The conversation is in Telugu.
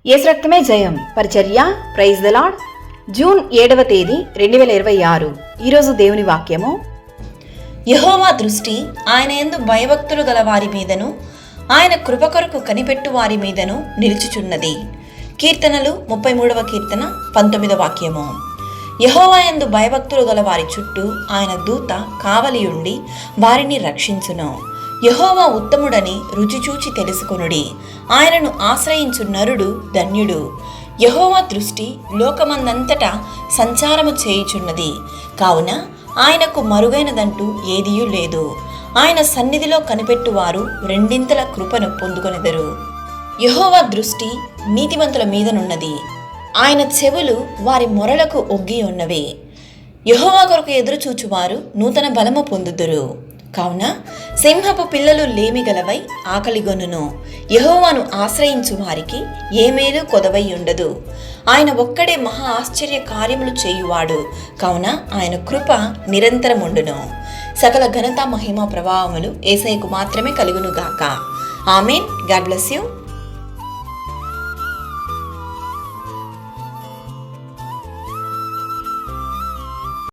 యేసు రక్తమే జయం పరిచర్య ప్రైజ్ ద లార్డ్. జూన్ 7వ తేదీ 2026. ఈరోజు దేవుని వాక్యము. యెహోవా దృష్టి ఆయన యందు భయభక్తులు గల వారి మీదను ఆయన కృప కొరకు కనిపెట్టు వారి మీదను నిలుచుచున్నది. కీర్తనలు 33వ కీర్తన 19వ వాక్యము. యెహోవా యందు భయభక్తులు గల వారి చుట్టూ ఆయన దూత కావలియుండి వారిని రక్షించును. యెహోవా ఉత్తముడని రుచిచూచి తెలుసుకొనుడి. ఆయనను ఆశ్రయించు నరుడు ధన్యుడు. యెహోవా దృష్టి లోకమందంతటా సంచారము చేయుచున్నది, కావున ఆయనకు మరుగైనదంటూ ఏదియూ లేదు. ఆయన సన్నిధిలో కనిపెట్టువారు రెండింతల కృపను పొందుకొనెదరు. యెహోవా దృష్టి నీతిమంతుల మీదనున్నది, ఆయన చెవులు వారి మొరలకు ఒగ్గి ఉన్నవి. యెహోవా కొరకు ఎదురుచూచువారు నూతన బలము పొందుదురు. కావున సింహపు పిల్లలు లేమి గలవై ఆకలిగొనును. యెహోవాను ఆశ్రయించు వారికి ఏ మేలు కొదవై ఉండదు. ఆయన ఒక్కడే మహా ఆశ్చర్య కార్యములు చేయువాడు, కావున ఆయన కృప నిరంతరముండును. సకల ఘనత మహిమ ప్రభావములు యేసయ్యకు మాత్రమే కలుగునుగాక. ఆమేన్. God bless you.